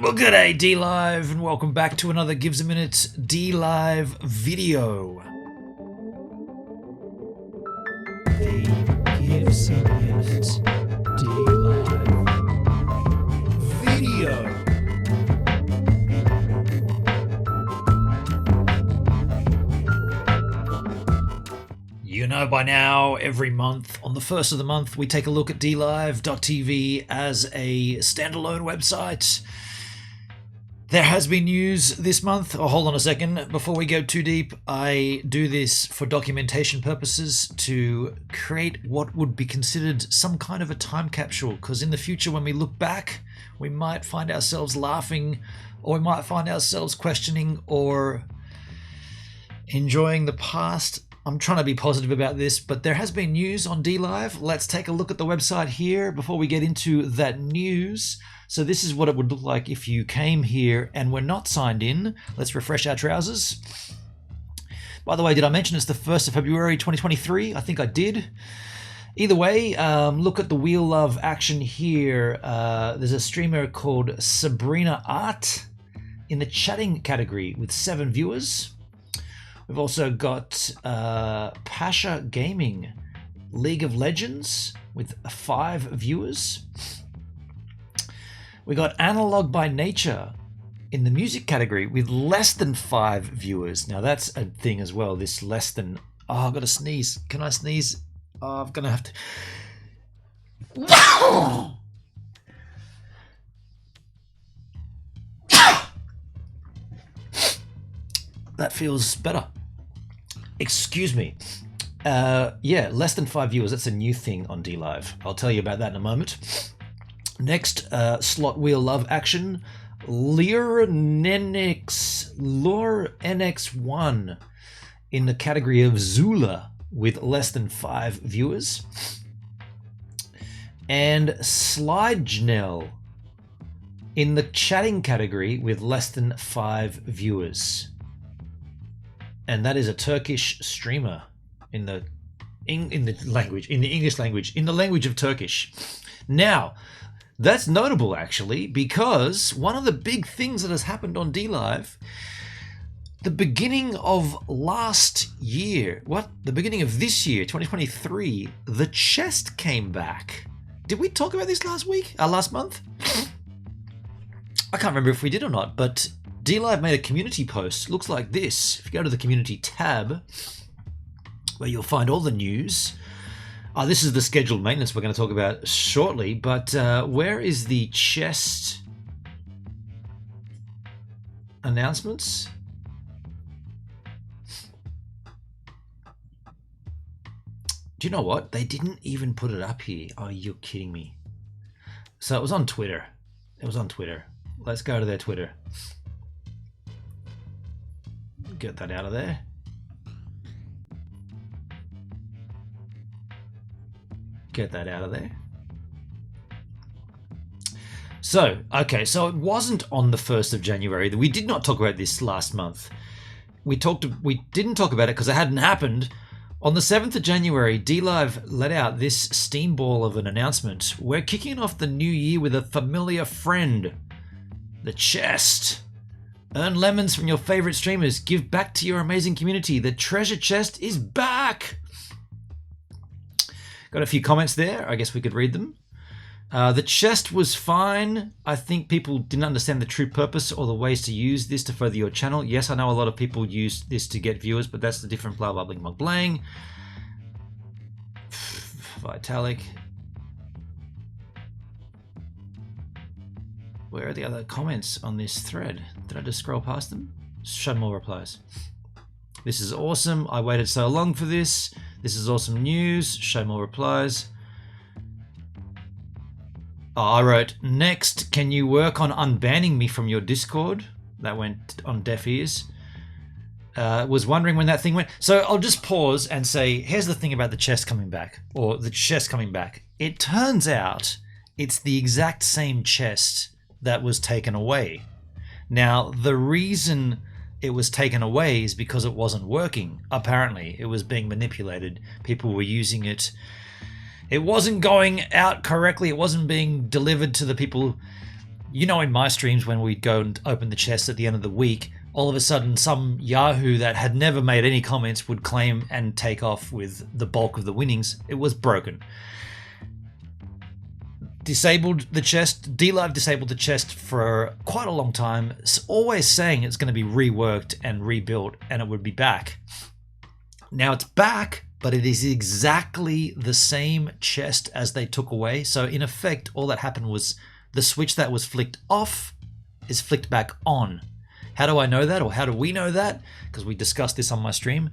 Well, g'day DLive, and welcome back to another GivesAMinute DLive video. The GivesAMinute DLive video. You know by now, every month, on the first of the month, we take a look at DLive.tv as a standalone website. There has been news this month. Oh, hold on a second. Before we go too deep, I do this for documentation purposes to create what would be considered some kind of a time capsule, because in the future when we look back, we might find ourselves laughing, or we might find ourselves questioning or enjoying the past. I'm trying to be positive about this, but there has been news on DLive. Let's take a look at the website here before we get into that news. So this is what it would look like if you came here and were not signed in. Let's refresh our trousers. By the way, did I mention it's the 1st of February 2023? I think I did. Either way, look at the wheel of action here. There's a streamer called Sabrina Art in the chatting category with 7 viewers. We've also got Pasha Gaming, League of Legends with 5 viewers. We got Analog by Nature in the music category with less than 5 viewers. Now that's a thing as well, this less than... Oh, I've got to sneeze. Can I sneeze? Oh, I'm going to have to... That feels better. Excuse me. Yeah, less than 5 viewers. That's a new thing on DLive. I'll tell you about that in a moment. Next, slot wheel love action. Lure NX1 in the category of Zula with less than 5 viewers. And Slidejnel in the chatting category with less than 5 viewers. And that is a Turkish streamer in the English language of Turkish. Now, that's notable actually, because one of the big things that has happened on DLive, the beginning of last year, the beginning of this year, 2023, the chest came back. Did we talk about this last month? I can't remember if we did or not, but DLive made a community post. Looks like this. If you go to the community tab, where you'll find all the news. This is the scheduled maintenance we're going to talk about shortly, but where is the chest announcements? Do you know what? They didn't even put it up here. Oh, you're kidding me. So it was on Twitter. Let's go to their Twitter. Get that out of there. Get that out of there. So, okay, so it wasn't on the 1st of January. We did not talk about this last month. We didn't talk about it because it hadn't happened. On the 7th of January, DLive let out this steamball of an announcement. We're kicking off the new year with a familiar friend. The chest. Earn lemons from your favorite streamers. Give back to your amazing community. The treasure chest is back. Got a few comments there. I guess we could read them. The chest was fine. I think people didn't understand the true purpose or the ways to use this to further your channel. Yes, I know a lot of people use this to get viewers, but that's the different blah blah bling blah blang. Vitalik. Where are the other comments on this thread? Did I just scroll past them? Show more replies. This is awesome. I waited so long for this. This is awesome news. Show more replies. Oh, I wrote, next, can you work on unbanning me from your Discord? That went on deaf ears. Was wondering when that thing went. So I'll just pause and say, here's the thing about the chest coming back, or the chest coming back. It turns out it's the exact same chest that was taken away. Now, the reason it was taken away is because it wasn't working. Apparently, it was being manipulated. People were using it. It wasn't going out correctly. It wasn't being delivered to the people You know, in my streams, when we'd go and open the chest at the end of the week, all of a sudden some Yahoo that had never made any comments would claim and take off with the bulk of the winnings. It was broken. Disabled the chest. DLive disabled the chest for quite a long time, always saying it's going to be reworked and rebuilt and it would be back. Now it's back, but it is exactly the same chest as they took away. So in effect, all that happened was the switch that was flicked off is flicked back on. How do I know that, or how do we know that? Because we discussed this on my stream.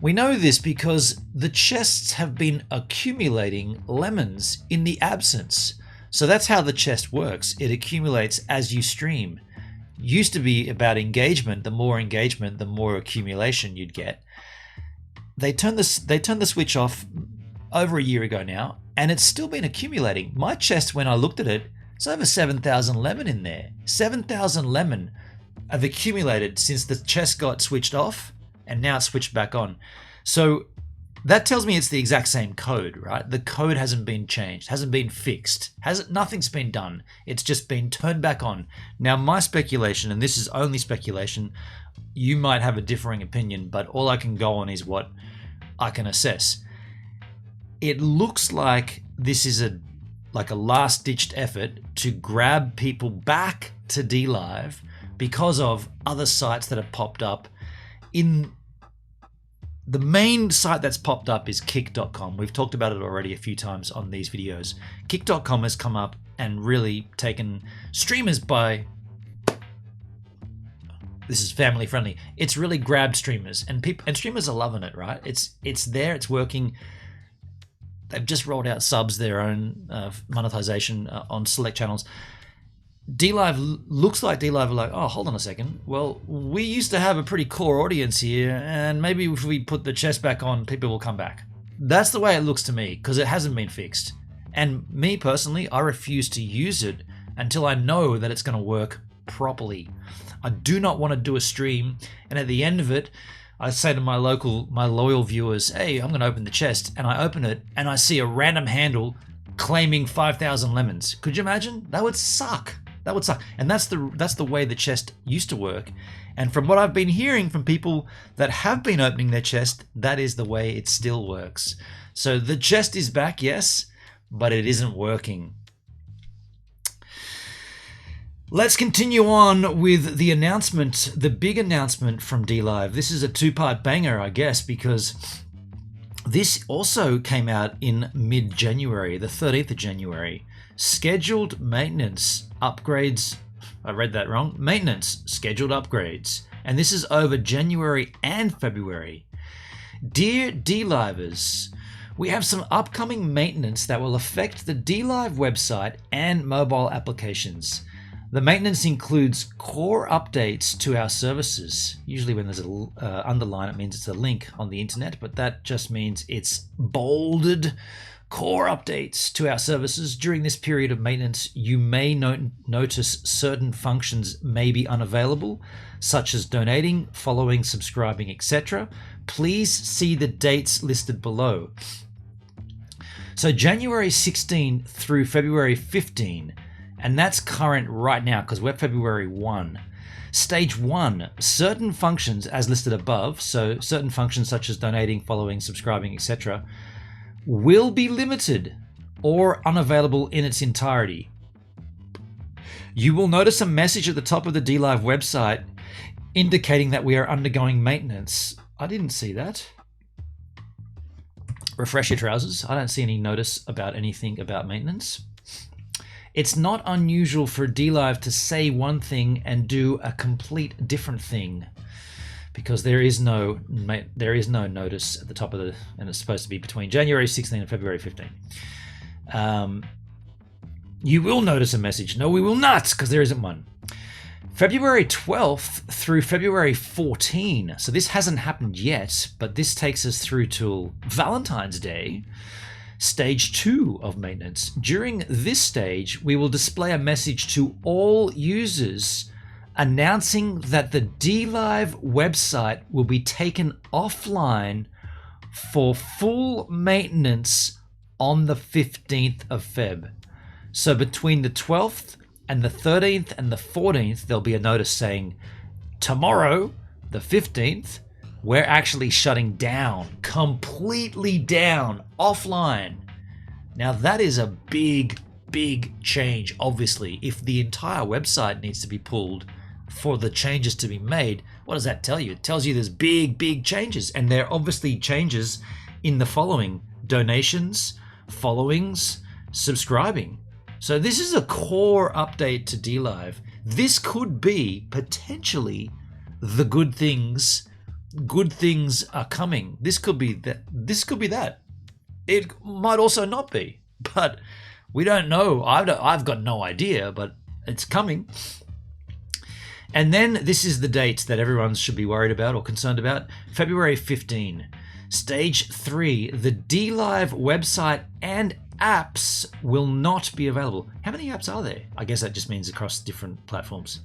We know this because the chests have been accumulating lemons in the absence. So that's how the chest works. It accumulates as you stream. Used to be about engagement. The more engagement, the more accumulation you'd get. They turned the switch off over a year ago now, and it's still been accumulating. My chest, when I looked at it, it's over 7,000 lemon in there. 7,000 lemon have accumulated since the chest got switched off, and now it's switched back on. So that tells me it's the exact same code, right? The code hasn't been changed, hasn't been fixed, nothing's been done. It's just been turned back on. Now, my speculation, and this is only speculation, you might have a differing opinion, but all I can go on is what I can assess. It looks like this is a last-ditched effort to grab people back to DLive because of other sites that have popped up. In the main site that's popped up is kick.com. We've talked about it already a few times on these videos. Kick.com has come up and really taken streamers by... This is family friendly. It's really grabbed streamers, and streamers are loving it, right? It's there, it's working. They've just rolled out subs, their own monetization on select channels. DLive looks like DLive are like, oh, hold on a second. Well, we used to have a pretty core audience here, and maybe if we put the chest back on, people will come back. That's the way it looks to me, because it hasn't been fixed. And me personally, I refuse to use it until I know that it's going to work properly. I do not want to do a stream, and at the end of it, I say to my loyal viewers, hey, I'm going to open the chest, and I open it, and I see a random handle claiming 5,000 lemons. Could you imagine? That would suck. That would suck. And that's the way the chest used to work. And from what I've been hearing from people that have been opening their chest, that is the way it still works. So the chest is back, yes, but it isn't working. Let's continue on with the announcement, the big announcement from DLive. This is a two-part banger, I guess, because this also came out in mid-January, the 13th of January. Scheduled maintenance upgrades. I read that wrong. Maintenance scheduled upgrades. And this is over January and February. Dear DLivers, we have some upcoming maintenance that will affect the DLive website and mobile applications. The maintenance includes core updates to our services. Usually when there's an underline, it means it's a link on the internet, but that just means it's bolded. Core updates to our services. During this period of maintenance, you may notice certain functions may be unavailable, such as donating, following, subscribing, etc. Please see the dates listed below. So January 16 through February 15, and that's current right now because we're February 1. Stage 1, certain functions as listed above, so certain functions such as donating, following, subscribing, etc., will be limited or unavailable in its entirety. You will notice a message at the top of the DLive website indicating that we are undergoing maintenance. I didn't see that. Refresh your trousers. I don't see any notice about anything about maintenance. It's not unusual for DLive to say one thing and do a complete different thing, because there is no notice at the top of the, and it's supposed to be between January 16 and February 15. You will notice a message. No, we will not, because there isn't one. February 12th through February 14. So this hasn't happened yet, but this takes us through till Valentine's Day. Stage 2 of maintenance. During this stage, we will display a message to all users announcing that the DLive website will be taken offline for full maintenance on the 15th of Feb. So between the 12th And the 13th and the 14th, there'll be a notice saying, tomorrow, the 15th, we're actually shutting down, completely down, offline. Now that is a big change, obviously. If the entire website needs to be pulled for the changes to be made, what does that tell you? It tells you there's big changes, and there are obviously changes in the following: donations, followings, subscribing. So this is a core update to DLive. This could be potentially the good things are coming. This could be that. It might also not be, but we don't know. I've got no idea, but it's coming. And then this is the date that everyone should be worried about or concerned about. February 15. Stage 3, the DLive website and apps will not be available. How many apps are there? I guess that just means across different platforms,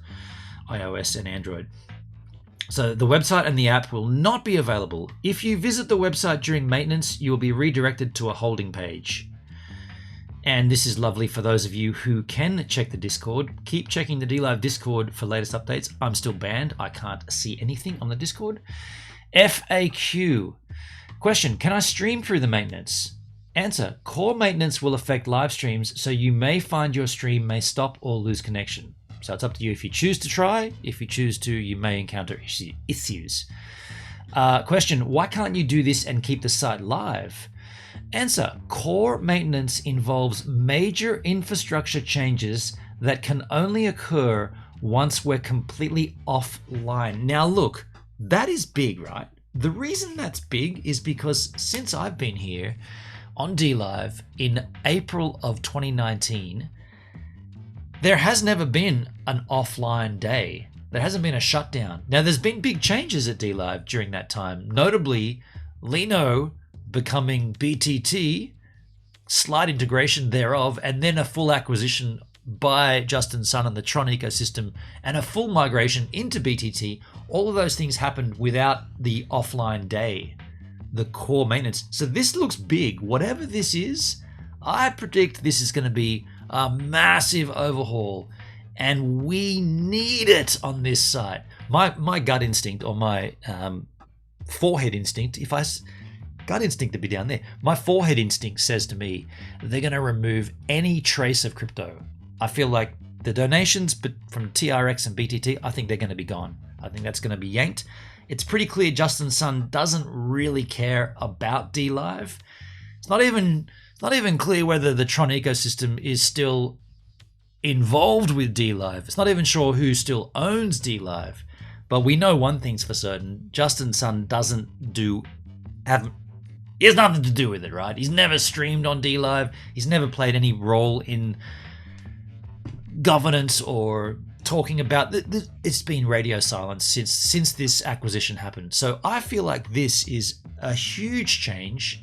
iOS and Android. So the website and the app will not be available. If you visit the website during maintenance, you will be redirected to a holding page. And this is lovely for those of you who can check the Discord. Keep checking the DLive Discord for latest updates. I'm still banned. I can't see anything on the Discord. FAQ. Question, can I stream through the maintenance? Answer, core maintenance will affect live streams, so you may find your stream may stop or lose connection. So it's up to you if you choose to try. If you choose to, you may encounter issues. Question, why can't you do this and keep the site live? Answer, core maintenance involves major infrastructure changes that can only occur once we're completely offline. Now look, that is big, right? The reason that's big is because since I've been here on DLive in April of 2019, there has never been an offline day. There hasn't been a shutdown. Now, there's been big changes at DLive during that time, notably Lino becoming BTT, slight integration thereof, and then a full acquisition by Justin Sun and the Tron ecosystem, and a full migration into BTT. All of those things happened without the offline day, the core maintenance. So this looks big. Whatever this is, I predict this is going to be a massive overhaul, and we need it on this site. My gut instinct, or my forehead instinct, gut instinct to be down there, my forehead instinct says to me they're going to remove any trace of crypto. I feel like the donations from TRX and BTT, I think they're going to be gone. I think that's going to be yanked. It's pretty clear Justin Sun doesn't really care about DLive. It's not even clear whether the Tron ecosystem is still involved with DLive. It's not even sure who still owns DLive. But we know one thing's for certain. Justin Sun he has nothing to do with it, right? He's never streamed on DLive. He's never played any role in governance or talking about it's been radio silence since this acquisition happened. So I feel like this is a huge change,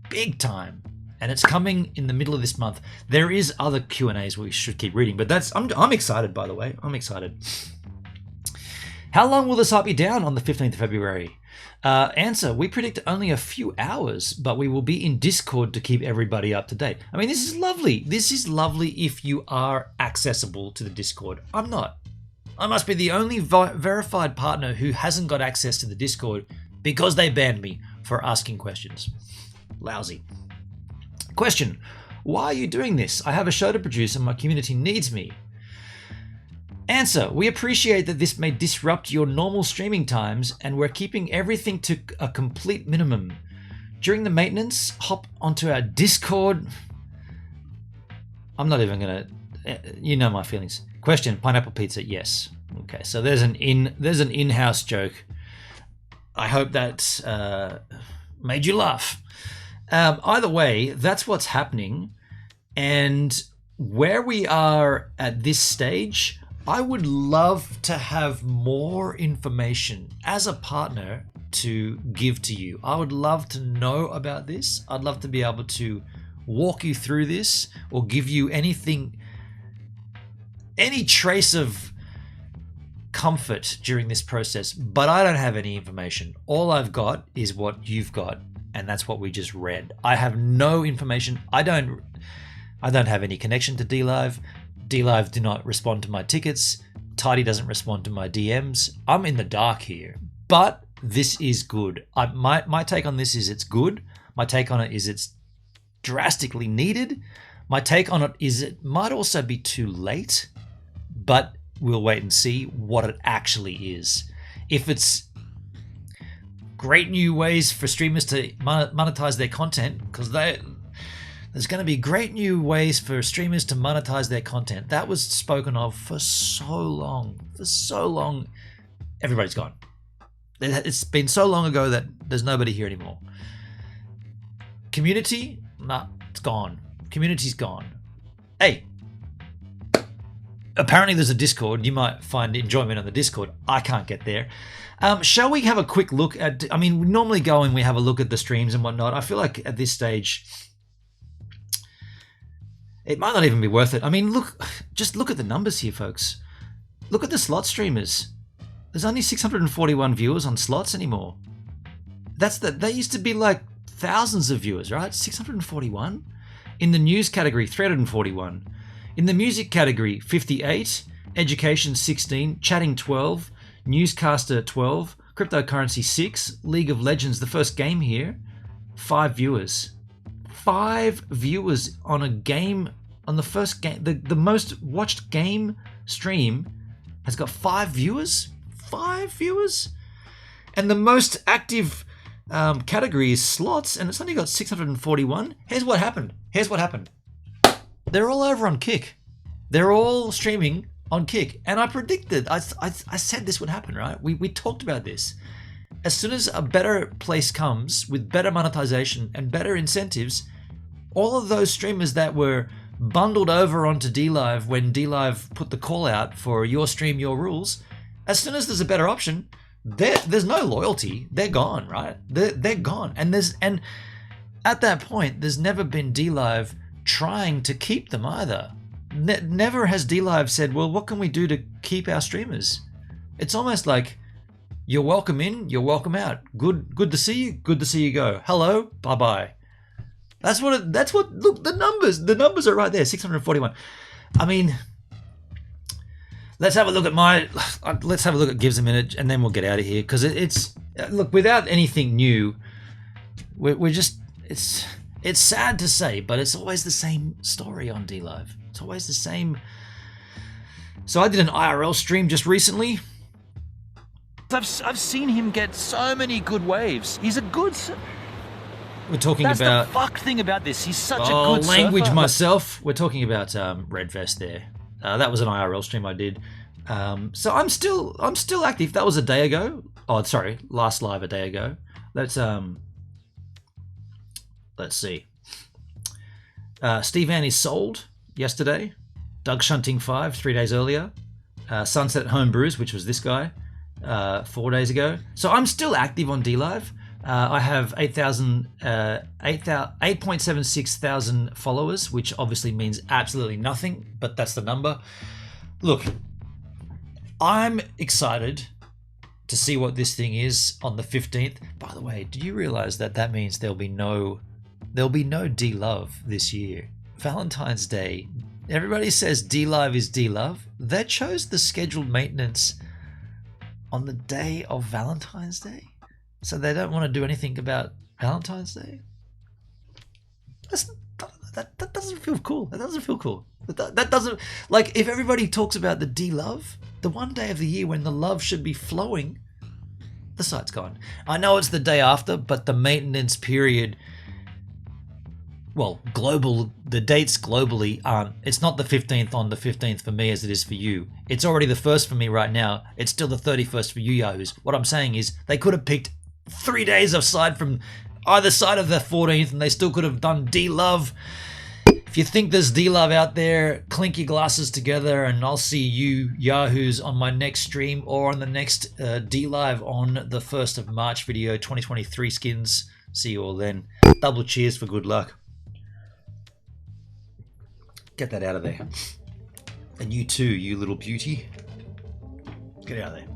big time, and it's coming in the middle of this month. There is other Q&As we should keep reading, but I'm excited, by the way. I'm excited. How long will the site be down on the 15th of February? Answer, we predict only a few hours, but we will be in Discord to keep everybody up to date. I mean, this is lovely. This is lovely if you are accessible to the Discord. I'm not. I must be the only verified partner who hasn't got access to the Discord because they banned me for asking questions. Lousy. Question, why are you doing this? I have a show to produce and my community needs me. Answer, we appreciate that this may disrupt your normal streaming times and we're keeping everything to a complete minimum. During the maintenance, hop onto our Discord. I'm not even gonna, you know my feelings. Question, pineapple pizza, yes. Okay, so there's an in-house joke. I hope that made you laugh. Either way, that's what's happening. And where we are at this stage, I would love to have more information as a partner to give to you. I would love to know about this. I'd love to be able to walk you through this or give you anything, any trace of comfort during this process, but I don't have any information. All I've got is what you've got, and that's what we just read. I have no information. I don't have any connection to DLive. DLive do not respond to my tickets. Tidy doesn't respond to my DMs. I'm in the dark here, but this is good. My take on this is it's good. My take on it is it's drastically needed. My take on it is it might also be too late, but we'll wait and see what it actually is. If it's great new ways for streamers to monetize their content, because there's going to be great new ways for streamers to monetize their content. That was spoken of for so long. For so long, everybody's gone. It's been so long ago that there's nobody here anymore. Community? Nah, it's gone. Community's gone. Hey, apparently there's a Discord. You might find enjoyment on the Discord. I can't get there. Shall we have a quick look at... I mean, we normally go and we have a look at the streams and whatnot. I feel like at this stage... it might not even be worth it. I mean, just look at the numbers here, folks. Look at the slot streamers. There's only 641 viewers on slots anymore. They used to be like thousands of viewers, right? 641. In the news category, 341. In the music category, 58. Education, 16. Chatting, 12. Newscaster, 12. Cryptocurrency, 6. League of Legends, the first game here, 5 viewers. 5 viewers on a game, on the first game. The most watched game stream has got 5 viewers. 5 viewers. And the most active category is slots, and it's only got 641. Here's what happened. They're all over on Kick. They're all streaming on Kick. And I predicted, I said this would happen, right? We talked about this. As soon as a better place comes with better monetization and better incentives, all of those streamers that were bundled over onto DLive when DLive put the call out for your stream, your rules, as soon as there's a better option, there's no loyalty. They're gone, right? They're gone. And at that point, there's never been DLive trying to keep them either. Never has DLive said, well, what can we do to keep our streamers? It's almost like, you're welcome in, you're welcome out. Good to see you, good to see you go. Hello, bye-bye. That's what, look, the numbers are right there, 641. I mean, let's have a look at GivesAMinute and then we'll get out of here. Because it's, look, without anything new, we're just, it's sad to say, but it's always the same story on DLive. It's always the same. So I did an IRL stream just recently. I've seen him get so many good waves. He's a good... We're talking about... That's the fucked thing about this. He's such a good language surfer. Myself. We're talking about Red Vest there. That was an IRL stream I did. So I'm still active. That was a day ago. Oh, sorry, last live a day ago. Let's see. Steve Ann is sold yesterday. Doug Shunting 5 3 days earlier. Sunset Homebrews, which was this guy, 4 days ago. So I'm still active on DLive. I have 8.76 thousand followers, which obviously means absolutely nothing, but that's the number. Look, I'm excited to see what this thing is on the 15th. By the way, do you realize that means there'll be no DLive this year? Valentine's Day. Everybody says DLive is DLive. They chose the scheduled maintenance on the day of Valentine's Day. So they don't want to do anything about Valentine's Day? That doesn't feel cool. That doesn't feel cool. That doesn't... Like, if everybody talks about the DLive, the one day of the year when the love should be flowing, the site's gone. I know it's the day after, but the maintenance period... Well, the dates globally aren't... It's not the 15th on the 15th for me as it is for you. It's already the 1st for me right now. It's still the 31st for you yahoos. What I'm saying is they could have picked 3 days aside from either side of the 14th and they still could have done DLive. If you think there's DLive out there, clink your glasses together and I'll see you yahoos on my next stream or on the next DLive on the 1st of March video, 2023 skins. See you all then. Double cheers for good luck. Get that out of there. And you too, you little beauty. Get out of there.